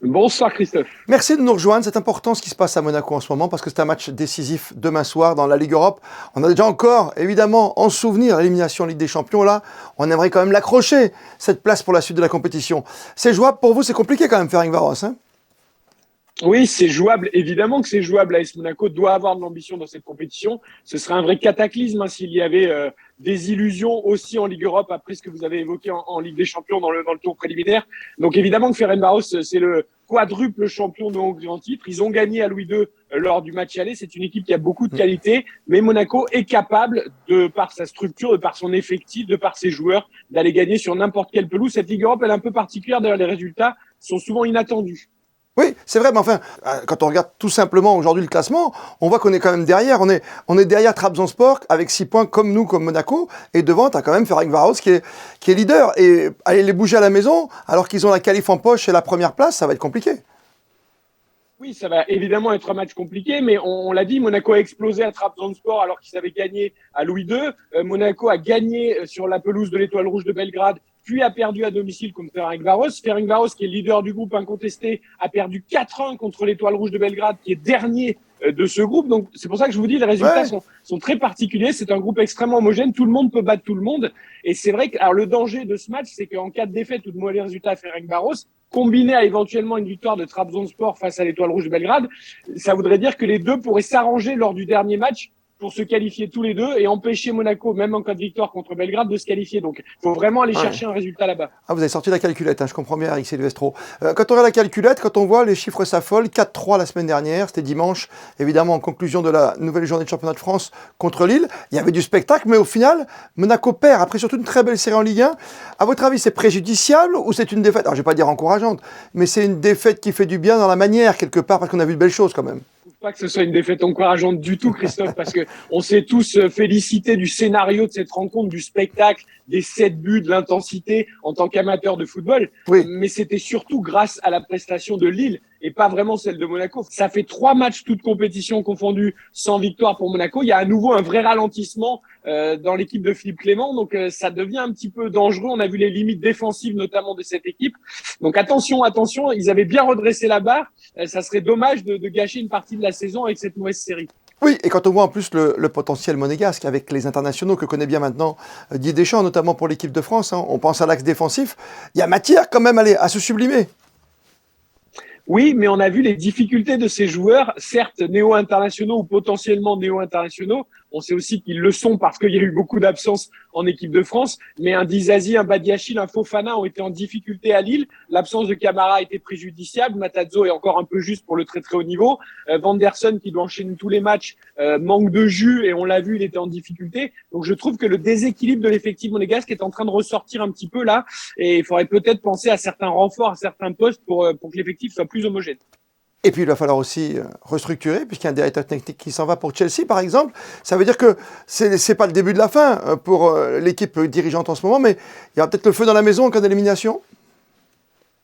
Bonsoir Christophe. Merci de nous rejoindre. C'est important ce qui se passe à Monaco en ce moment parce que c'est un match décisif demain soir dans la Ligue Europe. On a déjà encore, évidemment, en souvenir l'élimination en Ligue des Champions. Là, on aimerait quand même l'accrocher, cette place pour la suite de la compétition. C'est jouable pour vous, c'est compliqué quand même, Ferencváros, hein? Oui, c'est jouable. Évidemment que c'est jouable. AS Monaco doit avoir de l'ambition dans cette compétition. Ce serait un vrai cataclysme s'il y avait des illusions aussi en Ligue Europe après ce que vous avez évoqué en Ligue des Champions dans le tour préliminaire. Donc évidemment que Ferencváros, c'est le quadruple champion de Hongrie en titre. Ils ont gagné à Louis II lors du match aller. C'est une équipe qui a beaucoup de qualité, mais Monaco est capable, de par sa structure, de par son effectif, de par ses joueurs, d'aller gagner sur n'importe quelle pelouse. Cette Ligue Europe, elle est un peu particulière. D'ailleurs, les résultats sont souvent inattendus. Oui, c'est vrai, mais enfin, quand on regarde tout simplement aujourd'hui le classement, on voit qu'on est quand même derrière. On est derrière Trabzonspor avec 6 points comme nous, comme Monaco. Et devant, tu as quand même Ferencváros qui est leader. Et aller les bouger à la maison, alors qu'ils ont la qualif en poche et la première place, ça va être compliqué. Oui, ça va évidemment être un match compliqué, mais on l'a dit, Monaco a explosé à Trabzonspor alors qu'ils avaient gagné à Louis II. Monaco a gagné sur la pelouse de l'Étoile Rouge de Belgrade, puis a perdu à domicile contre Ferencváros. Ferencváros, qui est le leader du groupe incontesté, a perdu 4-1 contre l'Étoile Rouge de Belgrade, qui est dernier de ce groupe. Donc c'est pour ça que je vous dis, les résultats Ouais. sont très particuliers. C'est un groupe extrêmement homogène. Tout le monde peut battre tout le monde. Et c'est vrai que alors, le danger de ce match, c'est qu'en cas de défaite ou de mauvais résultats à Ferencváros, combiné à éventuellement une victoire de Trabzonspor face à l'Étoile Rouge de Belgrade, ça voudrait dire que les deux pourraient s'arranger lors du dernier match pour se qualifier tous les deux et empêcher Monaco, même en cas de victoire contre Belgrade, de se qualifier. Donc, il faut vraiment aller Ouais. chercher un résultat là-bas. Ah, vous avez sorti la calculette, hein, je comprends bien, Eric Silvestro. Quand on regarde la calculette, quand on voit les chiffres s'affolent, 4-3 la semaine dernière, c'était dimanche, évidemment en conclusion de la nouvelle journée de championnat de France contre Lille. Il y avait du spectacle, mais au final, Monaco perd, après surtout une très belle série en Ligue 1. À votre avis, c'est préjudiciable ou c'est une défaite? Alors, je ne vais pas dire encourageante, mais c'est une défaite qui fait du bien dans la manière, quelque part, parce qu'on a vu de belles choses quand même. Pas que ce soit une défaite encourageante du tout, Christophe, parce que on s'est tous félicités du scénario de cette rencontre, du spectacle, des 7 buts, de l'intensité en tant qu'amateur de football. Oui. Mais c'était surtout grâce à la prestation de Lille et pas vraiment celle de Monaco. Ça fait 3 matchs, toutes compétitions confondues, sans victoire pour Monaco. Il y a à nouveau un vrai ralentissement dans l'équipe de Philippe Clément. Donc ça devient un petit peu dangereux. On a vu les limites défensives notamment de cette équipe. Donc attention, attention, ils avaient bien redressé la barre. Ça serait dommage de gâcher une partie de la saison avec cette mauvaise série. Oui, et quand on voit en plus le potentiel monégasque avec les internationaux que connaît bien maintenant Didier Deschamps, notamment pour l'équipe de France, hein, on pense à l'axe défensif, il y a matière quand même à se sublimer. Oui, mais on a vu les difficultés de ces joueurs, certes néo-internationaux ou potentiellement néo-internationaux. On sait aussi qu'ils le sont parce qu'il y a eu beaucoup d'absences en équipe de France. Mais un Dizazi, un Badiachil, un Fofana ont été en difficulté à Lille. L'absence de Camara a été préjudiciable. Matarazzo est encore un peu juste pour le très très haut niveau. Vanderson, qui doit enchaîner tous les matchs, manque de jus et on l'a vu, il était en difficulté. Donc je trouve que le déséquilibre de l'effectif monégasque est en train de ressortir un petit peu là. Et il faudrait peut-être penser à certains renforts, à certains postes pour que l'effectif soit plus homogène. Et puis il va falloir aussi restructurer, puisqu'il y a un directeur technique qui s'en va pour Chelsea, par exemple. Ça veut dire que c'est pas le début de la fin pour l'équipe dirigeante en ce moment, mais il y aura peut-être le feu dans la maison en cas d'élimination.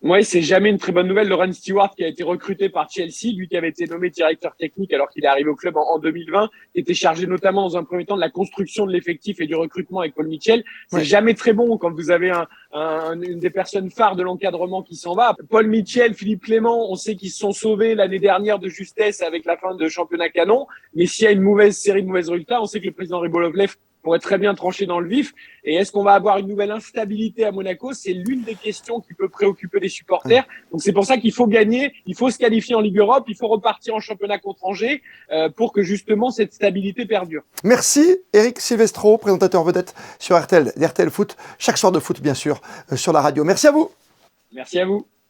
Oui, c'est jamais une très bonne nouvelle. Laurent Stewart, qui a été recruté par Chelsea, lui qui avait été nommé directeur technique alors qu'il est arrivé au club en 2020, qui était chargé notamment dans un premier temps de la construction de l'effectif et du recrutement avec Paul Mitchell. C'est Ouais. jamais très bon quand vous avez une des personnes phares de l'encadrement qui s'en va. Paul Mitchell, Philippe Clément, on sait qu'ils se sont sauvés l'année dernière de justesse avec la fin de championnat canon. Mais s'il y a une mauvaise série de mauvais résultats, on sait que le président Ribolovlev pourrait très bien trancher dans le vif. Et est-ce qu'on va avoir une nouvelle instabilité à Monaco? C'est l'une des questions qui peut préoccuper les supporters. Donc c'est pour ça qu'il faut gagner, il faut se qualifier en Ligue Europe, il faut repartir en championnat contre Angers pour que justement cette stabilité perdure. Merci Eric Silvestro, présentateur vedette sur RTL Foot, chaque soir de foot bien sûr, sur la radio. Merci à vous. Merci à vous.